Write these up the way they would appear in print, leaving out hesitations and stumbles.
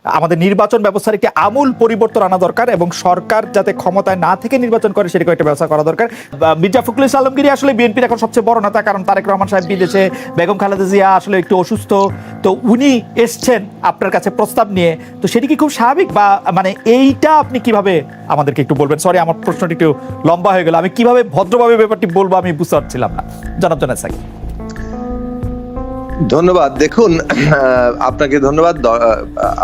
আমাদের নির্বাচন ব্যবস্থার একটি আমূল পরিবর্তন আনা দরকার এবং সরকার যাতে ক্ষমতায় না থেকে নির্বাচন করে সেরকম একটা ব্যবস্থা করা দরকার। মির্জা ফখরুল ইসলাম আলমগীর আসলে বিএনপির এখন সবচেয়ে বড় নেতা, কারণ তারেক রহমান সাহেব বিদেশে, বেগম খালেদা জিয়া আসলে একটু অসুস্থ, তো উনি এসছেন আপনার কাছে প্রস্তাব নিয়ে, তো সেটি কি খুব স্বাভাবিক? বা মানে এইটা আপনি কিভাবে আমাদেরকে একটু বলবেন? সরি, আমার প্রশ্নটি একটু লম্বা হয়ে গেল, আমি কিভাবে ভদ্রভাবে ব্যাপারটি বলবো আমি বুঝতে পারছিলাম না। জনাব জোনায়েদ সাকি। ধন্যবাদ। দেখুন, আপনাকে ধন্যবাদ,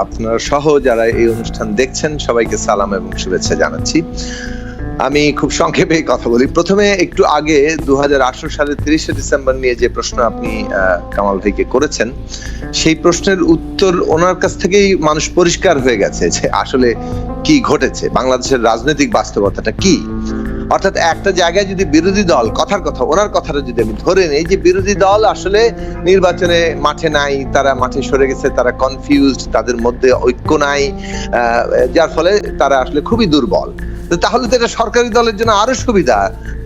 আপনার সহ যারা এই অনুষ্ঠান দেখছেন সবাইকে সালাম এবং শুভেচ্ছা জানাচ্ছি। আমি খুব সংক্ষেপে কথা বলি। প্রথমে একটু আগে 2018 সালের 30শে ডিসেম্বর নিয়ে যে প্রশ্ন আপনি কামাল ভাইকে করেছেন, সেই প্রশ্নের উত্তর ওনার কাছ থেকেই মানুষ পরিষ্কার হয়ে গেছে যে আসলে কি ঘটেছে, বাংলাদেশের রাজনৈতিক বাস্তবতাটা কি। অর্থাৎ একটা জায়গায় যদি বিরোধী দল, কথার কথা ওনার কথাটা যদি আমি ধরে নেই যে বিরোধী দল আসলে নির্বাচনে মাঠে নাই, তারা মাঠে সরে গেছে, তারা কনফিউজড, তাদের মধ্যে ঐক্য নাই, যার ফলে তারা আসলে খুবই দুর্বল, তাহলে তো এটা সরকারি দলের জন্য আরো সুবিধা।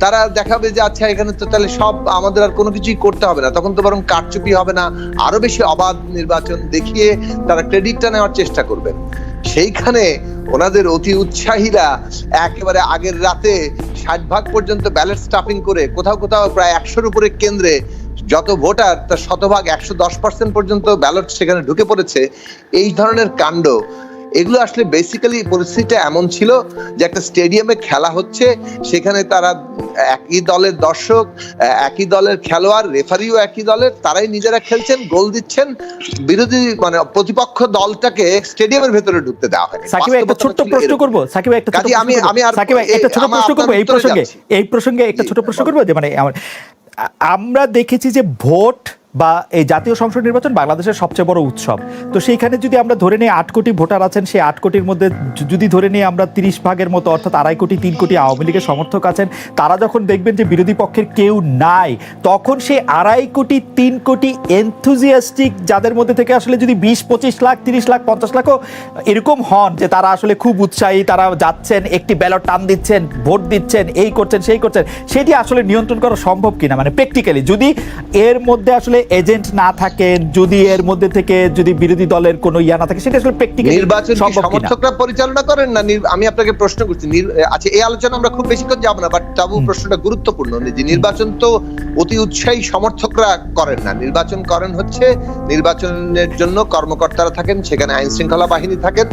তারা দেখাবে যে আচ্ছা এখানে তো তাহলে সব আমাদের আর কোনো কিছুই করতে হবে না, তখন তো বরং কারচুপি হবে না, আরো বেশি অবাধ নির্বাচন দেখিয়ে তারা ক্রেডিটটা নেওয়ার চেষ্টা করবেন। সেইখানে ওনাদের অতি উৎসাহীরা একেবারে আগের রাতে 60% পর্যন্ত ব্যালট স্টাফিং করে কোথাও কোথাও প্রায় 100-র উপরে কেন্দ্রে যত ভোটার তার শতভাগ 110% পর্যন্ত ব্যালট সেখানে ঢুকে পড়েছে। এই ধরনের কাণ্ড, এগুলো আসলে বেসিক্যালি পরিস্থিতিটা এমন ছিল যে একটা স্টেডিয়ামে খেলা হচ্ছে, সেখানে তারা একই দলের দর্শক, একই দলের খেলোয়াড়, রেফারিও একই দলের, তারাই নিজেরা খেলছেন, গোল দিচ্ছেন, বিরোধী মানে প্রতিপক্ষ দলটাকে স্টেডিয়ামের ভেতরে ঢুকতে দেওয়া হয়। সাকিব একটা ছোট্ট প্রশ্ন করব, সাকিব একটা ছোট প্রশ্ন করব এই প্রসঙ্গে একটা ছোট প্রশ্ন করব যে মানে আমরা দেখেছি যে ভোট বা এই জাতীয় সংসদ নির্বাচন বাংলাদেশের সবচেয়ে বড় উৎসব, তো সেইখানে যদি আমরা ধরে নিই 8 কোটি ভোটার আছেন, সেই 8 কোটির মধ্যে যদি ধরে নিই আমরা 30 ভাগের মতো অর্থাৎ 2.5 কোটি 3 কোটি আওয়ামী লীগের সমর্থক আছেন, তারা যখন দেখবেন যে বিরোধী পক্ষের কেউ নাই, তখন সেই 2.5 কোটি 3 কোটি এনথুজিয়াস্টিক যাদের মধ্যে থেকে আসলে যদি 20-25 লাখ 30 লাখ 50 লাখও এরকম হন যে তারা আসলে খুব উৎসাহী, তারা যাচ্ছেন, একটি ব্যালট টান দিচ্ছেন, ভোট দিচ্ছেন, এই করছেন সেই করছেন, সেটি আসলে নিয়ন্ত্রণ করা সম্ভব কিনা, মানে প্র্যাকটিক্যালি যদি এর মধ্যে আসলে এজেন্ট না থাকেন, যদি এর মধ্যে থেকে যদি বিরোধী দলের কোনো ইয়া না থাকে, সেটা আসলে প্র্যাকটিক্যালি নির্বাচন সমর্থকরা পরিচালনা করেন না। আমি আপনাকে প্রশ্ন করছি, আচ্ছা এই আলোচনা আমরা খুব বেশিক্ষণ যাব না, বাট তাবু প্রশ্নটা গুরুত্বপূর্ণ যে নির্বাচন তো অতি উৎসাহী সমর্থকরা করেন না, নির্বাচন করেন হচ্ছে নির্বাচনের জন্য কর্মকর্তারা থাকেন, সেখানে আইন শৃঙ্খলা বাহিনী থাকেন।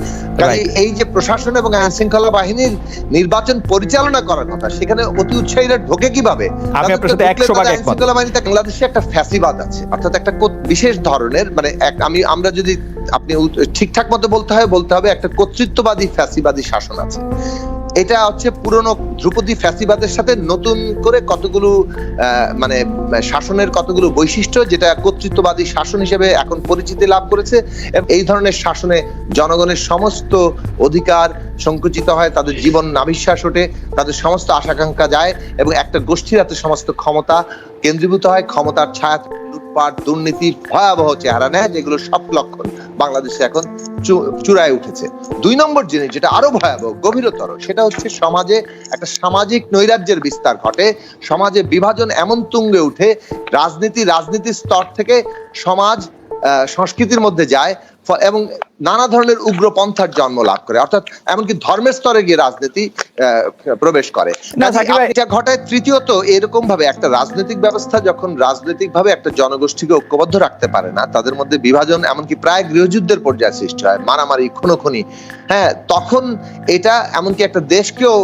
এই যে প্রশাসন এবং আইন শৃঙ্খলা বাহিনীর নির্বাচন পরিচালনা করার কথা, সেখানে অতি উৎসাহীরা ঢোকে কিভাবে? আমি আপনার সাথে 100% একমত। শৃঙ্খলা বাহিনীতে বাংলাদেশে একটা ফ্যাসিবাদ আছে, অর্থাৎ একটা বিশেষ ধরনের মানে আমরা যদি আপনি ঠিকঠাক মতো বলতে হবে একটা কর্তৃত্ববাদী ফ্যাসিবাদী শাসন আছে। এটা হচ্ছে পুরনো ধ্রুপদী ফ্যাসিবাদের সাথে নতুন করে কতগুলো মানে শাসনের কতগুলো বৈশিষ্ট্য, যেটা কর্তৃত্ববাদী শাসন হিসেবে এখন পরিচিতি লাভ করেছে। এই ধরনের শাসনে জনগণের সমস্ত অধিকার সংকুচিত হয়, তাদের জীবন নাভিশ্বাস ওঠে, তাদের সমস্ত আশাকাঙ্ক্ষা যায় এবং একটা গোষ্ঠীর হাতে সমস্ত ক্ষমতা কেন্দ্রীভূত হয়। ক্ষমতার ছায়া, লুটপাট, দুর্নীতি ভয়াবহ চেহারা নেয়, যেগুলো সব লক্ষণ বাংলাদেশে এখন চূড়ায় উঠেছে। 2 নম্বর জিনিস যেটা আরো ভয়াবহ, গভীরতর, সেটা হচ্ছে সমাজে একটা সামাজিক নৈরাজ্যের বিস্তার ঘটে, সমাজে বিভাজন এমন তুঙ্গে উঠে, রাজনীতির স্তর থেকে সমাজ সংস্কৃতির মধ্যে যায় এবং নানা ধরনের উগ্রপন্থার জন্ম লাভ করে, অর্থাৎ এমনকি ধর্মের স্তরে গিয়ে রাজনীতি প্রবেশ করে। এটা ঘটায়। তৃতীয়ত, এরকম ভাবে একটা রাজনৈতিক ব্যবস্থা যখন রাজনৈতিক ভাবে একটা জনগোষ্ঠীকে ঐক্যবদ্ধ রাখতে পারে না, তাদের মধ্যে বিভাজন, এমনকি প্রায় গৃহযুদ্ধের পর্যায়ে সৃষ্টি হয়, মারামারি, খুনোখুনি, হ্যাঁ, তখন এটা এমনকি একটা দেশকেও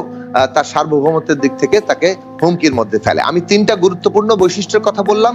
তার সার্বভৌমত্বের দিক থেকে তাকে হুমকির মধ্যে ফেলে। আমি 3টা গুরুত্বপূর্ণ বৈশিষ্ট্যের কথা বললাম।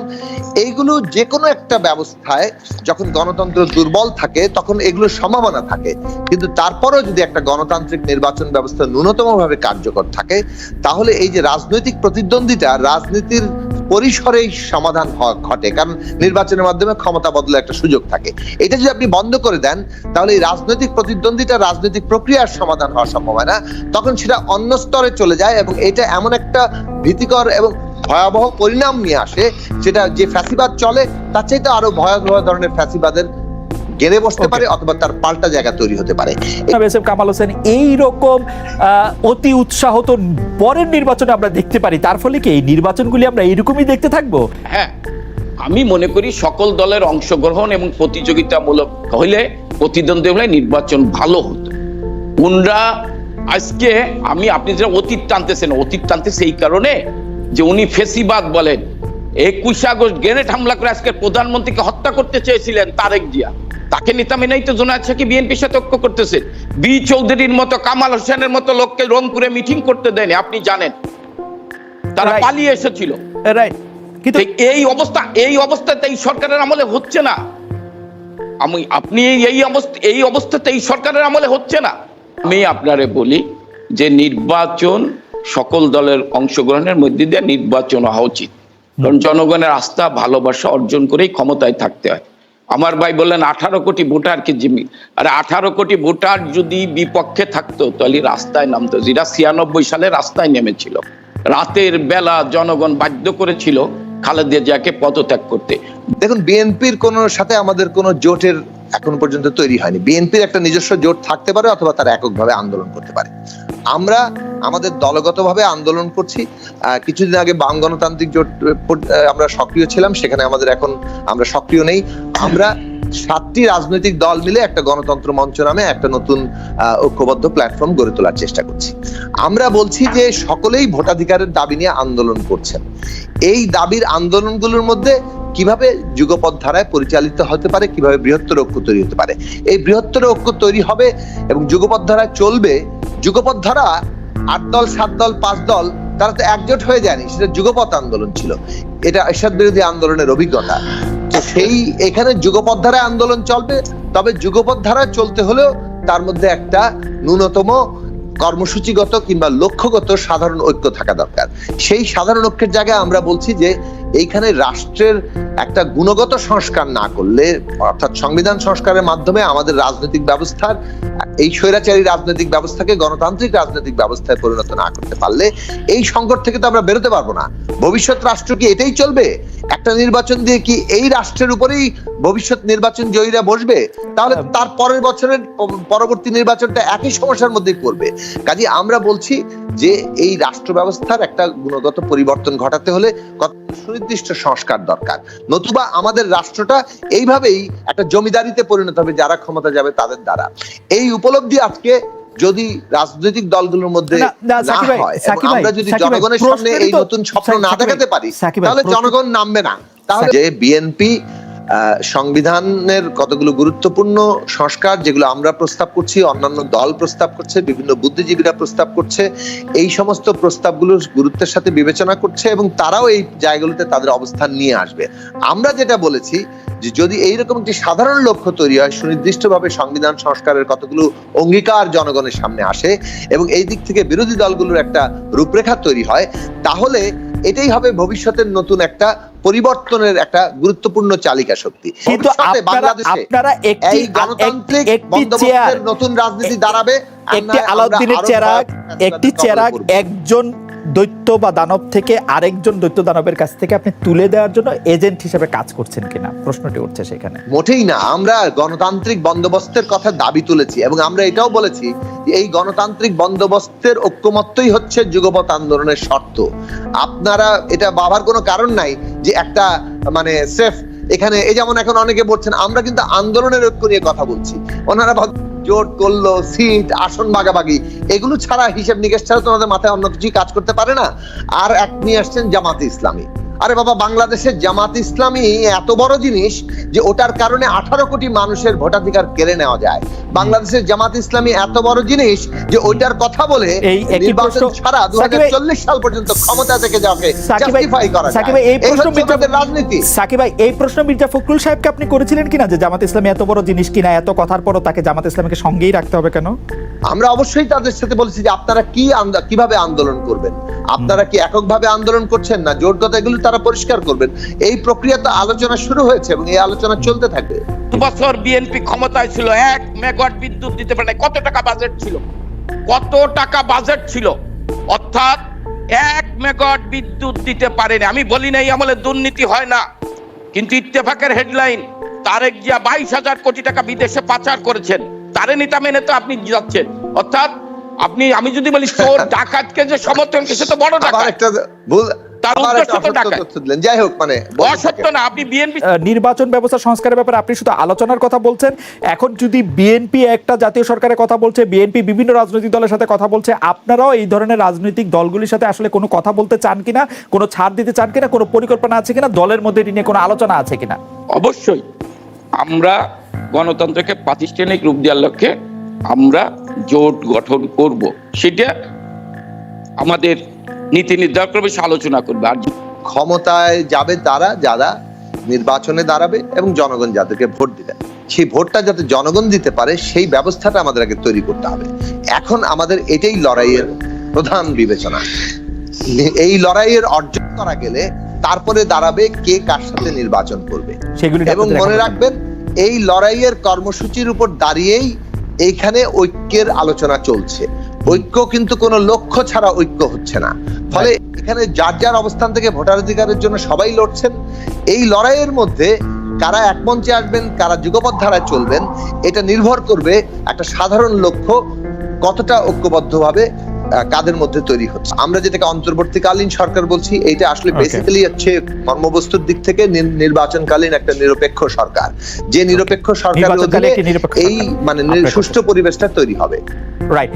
এইগুলো যে কোনো একটা ব্যবস্থায় যখন গণতন্ত্র দুর্বল থাকে তখন এগুলোর সম্ভাবনা থাকে, কিন্তু তারপরেও যদি একটা গণতান্ত্রিক নির্বাচন ব্যবস্থা ন্যূনতম ভাবে কার্যকর থাকে, তাহলে এই যে রাজনৈতিক প্রতিদ্বন্দ্বিতা, রাজনীতির পরিসরেই সমাধান ঘটে, কারণ নির্বাচনের মাধ্যমে ক্ষমতা বদলের একটা সুযোগ থাকে। এটা যদি আপনি বন্ধ করে দেন, তাহলে এই রাজনৈতিক প্রতিদ্বন্দ্বিতা রাজনৈতিক প্রক্রিয়ার সমাধান হওয়া সম্ভব হয় না, তখন সেটা অন্য স্তরে চলে যায় এবং এটা এমন একটা ভীতিকর এবং ভয়াবহ পরিণাম নিয়ে আসে, যেটা যে ফ্যাসিবাদ চলে তার চাইতে আরো ভয়াবহ ধরনের ফ্যাসিবাদের গেড়ে বসতে পারে অথবা তার পাল্টা জায়গা তৈরি হতে পারে। কামাল হোসেন, এইরকম অতি উৎসাহ তো পরের নির্বাচনে আমরা দেখতে পারি, তার ফলে কি এই নির্বাচনগুলি আমরা এইরকমই দেখতে থাকবো? হ্যাঁ, আমি মনে করি সকল দলের অংশগ্রহণ এবং প্রতিযোগিতামূলক হইলে প্রতিদ্বন্দ্বী হলে নির্বাচন ভালো হতো। উনরা আজকে আপনি যে অতীত টানতেছে এই কারণে যে উনি ফেসিবাদ বলেন। 21 আগস্ট গ্রেনেড হামলা করে আজকে প্রধানমন্ত্রীকে হত্যা করতে চেয়েছিলেন তারেক জিয়া, তাকে নেতা মেনেই তো জোনায়েদ সাকিব বিএনপির সাথে ঐক্য করতেছে। বি চৌধুরীর মতো, কামাল হোসেনের মতো লোককে রংপুরে মিটিং করতে দেয়নি, আপনি জানেন, তারা পালিয়ে এসেছিল। কিন্তু এই অবস্থাতে এই সরকারের আমলে হচ্ছে না। আপনি এই অবস্থাতে এই সরকারের আমলে হচ্ছে না। আমি আপনারে বলি যে নির্বাচন সকল দলের অংশগ্রহণের মধ্যে দিয়ে নির্বাচন হওয়া উচিত, কারণ জনগণের আস্থা ভালোবাসা অর্জন করেই ক্ষমতায় থাকতে হয়। আমার ভাই বললেন 18 কোটি ভোটার কি জিম্মি, আরে 18 কোটি ভোটার যদি বিপক্ষে থাকতো তাহলে রাস্তায় নামতো, যেটা 96 সালে রাস্তায় নেমেছিল। রাতের বেলা জনগণ বাধ্য করেছিল খালেদা জিয়াকে পদত্যাগ করতে। দেখুন, বিএনপির কোন সাথে আমাদের কোন জোটের এখন পর্যন্ত তৈরি হয়নি। বিএনপির একটা নিজস্ব জোট থাকতে পারে অথবা তারা এককভাবে আন্দোলন করতে পারে। আমরা আমাদের দলগতভাবে আন্দোলন করছি। কিছুদিন আগে বাম গণতান্ত্রিক জোট আমরা সক্রিয় ছিলাম, সেখানে আমরা সক্রিয় নেই। আমরা 7টি রাজনৈতিক দল মিলে একটা গণতন্ত্র মঞ্চ নামে একটা নতুন ঐক্যবদ্ধ প্ল্যাটফর্ম গড়ে তোলার চেষ্টা করছি। আমরা বলছি যে সকলেই ভোটাধিকারের দাবি নিয়ে আন্দোলন করছেন। এই দাবির আন্দোলনগুলোর মধ্যে কিভাবে যুগপৎ ধারায় পরিচালিত হতে পারে, কিভাবে বৃহত্তর ঐক্য তৈরি হতে পারে, এই বৃহত্তর ঐক্য তৈরি হবে এবং যুগপৎ ধারায় চলবে। যুগপৎ ধারা 8 দল 7 দল 5 দল তারা তো একজোট হয়ে যায়নি, সেটা যুগপৎ আন্দোলন ছিল, এটা এরশাদ বিরোধী আন্দোলনের অভিজ্ঞতা। তো এখানে যুগপৎ ধারায় আন্দোলন চলবে, তবে যুগপৎ ধারায় চলতে হলেও তার মধ্যে একটা ন্যূনতম কর্মসূচিগত কিংবা লক্ষ্যগত সাধারণ ঐক্য থাকা দরকার। সেই সাধারণ ঐক্যের জায়গায় আমরা বলছি যে এইখানে রাষ্ট্রের একটা গুণগত সংস্কার না করলে, অর্থাৎ সংবিধান সংস্কারের মাধ্যমে আমাদের রাজনৈতিক ব্যবস্থার এই স্বৈরাচারী রাজনৈতিক ব্যবস্থাকে গণতান্ত্রিক রাজনৈতিক ব্যবস্থায় পরিণত না করতে পারলে এই সংকট থেকে তো আমরা বেরোতে পারবো না। ভবিষ্যৎ রাষ্ট্র কি এটাই চলবে? একটা নির্বাচন দিয়ে কি এই রাষ্ট্রের উপরেই ভবিষ্যৎ নির্বাচন জয়ীরা বসবে? তাহলে তার পরের বছরের পরবর্তী নির্বাচনটা একই সমস্যার মধ্যেই পড়বে। কাজে আমরা বলছি যে এই রাষ্ট্র ব্যবস্থার একটা গুণগত পরিবর্তন ঘটাতে হলে সুনির্দিষ্ট সংস্কার দরকার, নতুবা আমাদের রাষ্ট্রটা এইভাবেই একটা জমিদারিতে পরিণত হবে যারা ক্ষমতা যাবে তাদের দ্বারা। এই উপলব্ধি আজকে যদি রাজনৈতিক দলগুলোর মধ্যে না হয়, আমরা যদি জনগণের সামনে এই নতুন স্বপ্ন না দেখাতে পারি, তাহলে জনগণ নামবে না। তাহলে যে বিএনপি সংবিধানের কতগুলো গুরুত্বপূর্ণ সংস্কার যেগুলো আমরা প্রস্তাব করছি, অন্যান্য দল প্রস্তাব করছে, বিভিন্ন বুদ্ধিজীবীরা প্রস্তাব করছে, এই সমস্ত প্রস্তাবগুলো গুরুত্বের সাথে বিবেচনা করছে এবং তারাও এই জায়গাগুলোতে তাদের অবস্থান নিয়ে আসবে। আমরা যেটা বলেছি যে যদি এইরকম একটি সাধারণ লক্ষ্য তৈরি হয়, সুনির্দিষ্টভাবে সংবিধান সংস্কারের কতগুলো অঙ্গীকার জনগণের সামনে আসে এবং এই দিক থেকে বিরোধী দলগুলোর একটা রূপরেখা তৈরি হয়, তাহলে এটাই হবে ভবিষ্যতের নতুন একটা পরিবর্তনের একটা গুরুত্বপূর্ণ চালিকা শক্তি। কিন্তু আপনারা একটি গণতান্ত্রিক বন্দোবস্তের নতুন রাজনীতি দাঁড়াবে। একটি আলাউদ্দিনের চেরাগ একজন দৈত্য বা দানব থেকে আরেকজন দৈত্য দানবের কাছ থেকে আপনি তুলে দেওয়ার জন্য এজেন্ট হিসেবে কাজ করছেন কিনা প্রশ্নটি উঠছে সেখানে। মোটেই না, আমরা গণতান্ত্রিক বন্দোবস্তের কথা দাবি তুলেছি এবং আমরা এটাও বলেছি যে এই গণতান্ত্রিক বন্দোবস্তের ঐক্যমত্যই হচ্ছে যুগপৎ আন্দোলনের শর্ত। আপনারা এটা ভাবার কোনো কারণ নাই যে একটা মানে সেফ এখানে, এই যেমন এখন অনেকে বলছেন আমরা কিন্তু আন্দোলনের ঐক্য নিয়ে কথা বলছি, ওনারা জোট করলো, সিট আসন ভাগাভাগি, এগুলো ছাড়া হিসেব নিকেশ ছাড়া তোমাদের মাথায় অন্য কিছুই কাজ করতে পারে না। আর এক নিয়ে আসছেন জামাতে ইসলামী। আরে বাবা, বাংলাদেশের জামাত ইসলামী এত বড় জিনিস যে ওটার কারণে 18 কোটি মানুষের ভোটাধিকার কেড়ে নেওয়া যায়। বাংলাদেশের জামাত ইসলামী এত বড় জিনিস যে ওইটার কথা বলে নির্বাচন ছাড়া 2040 সাল পর্যন্ত ক্ষমতা থেকে যাবে জাস্টিফাই করা যায়। এই রাজনীতি। সাকিব ভাই, এই প্রশ্ন মির্জা ফখরুল সাহেবকে আপনি করেছিলেন কিনা যে জামাত ইসলামী এত বড় জিনিস কিনা, এত কথার পরও তাকে জামাত ইসলামীকে সঙ্গেই রাখতে হবে কেন? আমরা অবশ্যই তাদের সাথে বলেছি যে আপনারা কিভাবে আন্দোলন করবেন, আপনারা কি এককভাবে আন্দোলন করছেন না জোটগত, এগুলো তারা পরিষ্কার করবেন। এই প্রক্রিয়া তো আলোচনা শুরু হয়েছে এবং এই আলোচনা চলতে থাকবে। বছর বিএনপি ক্ষমতায় ছিল, 1 মেগাওয়াট বিদ্যুৎ দিতে পারে। কত টাকা বাজেট ছিল? কত টাকা বাজেট ছিল? অর্থাৎ 1 মেগাওয়াট বিদ্যুৎ দিতে পারেনি। আমি বলি না এই আমলে দুর্নীতি হয় না, কিন্তু ইত্তেফাকের হেডলাইন তারেক জিয়া 22,000 কোটি টাকা বিদেশে পাচার করেছেন, তারে নেতা মেনে তো আপনি যাচ্ছেন। অর্থাৎ আমি যদি বলি চোর ডাকাতকে যে সমর্থন, সে তো বড় ডাকাত। তার আবার উদ্দেশ্য একটা তো অসত্য ডাকাত। তথ্য দিলেন। যাই হোক, মানে অসত্য না, আপনি বিএনপি নির্বাচন ব্যবস্থা সংস্কারের ব্যাপারে আপনি শুধু আলোচনার কথা বলছেন। এখন যদি বিএনপি একটা জাতীয় সরকারের কথা বলছে, বিএনপি বিভিন্ন রাজনৈতিক দলের সাথে কথা বলছে, আপনারাও এই ধরনের রাজনৈতিক দলগুলির সাথে আসলে কোনো কথা বলতে চান কিনা, কোনো ছাড় দিতে চান কিনা, কোনো পরিকল্পনা আছে কিনা, দলের মধ্যে এটি নিয়ে কোনো আলোচনা আছে কিনা? অবশ্যই আমরা গণতন্ত্রকে প্রাতিষ্ঠানিক রূপ দেওয়ার লক্ষ্যে আমরা জোট গঠন করব, সেটা আমাদের নীতি নির্ধারণ করবে, সে আলোচনা করবে। আর ক্ষমতায় যাবে তারা যারা নির্বাচনে দাঁড়াবে এবং জনগণ যাদেরকে ভোট দিবে, সেই ভোটটা যাতে জনগণ দিতে পারে সেই ব্যবস্থাটা আমাদের আগে তৈরি করতে হবে। এখন আমাদের এটাই লড়াইয়ের প্রধান বিবেচনা। এই লড়াইয়ের অর্জন করা গেলে তারপরে দাঁড়াবে কে কার সাথে নির্বাচন করবে। সেগুলি এবং মনে রাখবেন, এই লড়াইয়ের কর্মসূচির উপর দাঁড়িয়েই এইখানে ঐক্যের আলোচনা চলছে। ঐক্য কিন্তু কোনো লক্ষ্য ছাড়া ঐক্য হচ্ছে না। ফলে এখানে যার যার অবস্থান থেকে ভোটাধিকারের জন্য সবাই লড়ছেন। এই লড়াইয়ের মধ্যে কারা এক মঞ্চে আসবেন, কারা যুগপৎ ধারায় চলবেন, এটা নির্ভর করবে একটা সাধারণ লক্ষ্য কতটা ঐক্যবদ্ধভাবে কাদের মধ্যে তৈরি হচ্ছে। আমরা যেটাকে অন্তর্বর্তীকালীন সরকার বলছি, এইটা আসলে বেসিক্যালি হচ্ছে কর্মবস্তুর দিক থেকে নির্বাচনকালীন একটা নিরপেক্ষ সরকার। যে নিরপেক্ষ সরকারের অধীনে এই মানে সুষ্ঠু পরিবেশটা তৈরি হবে। রাইট।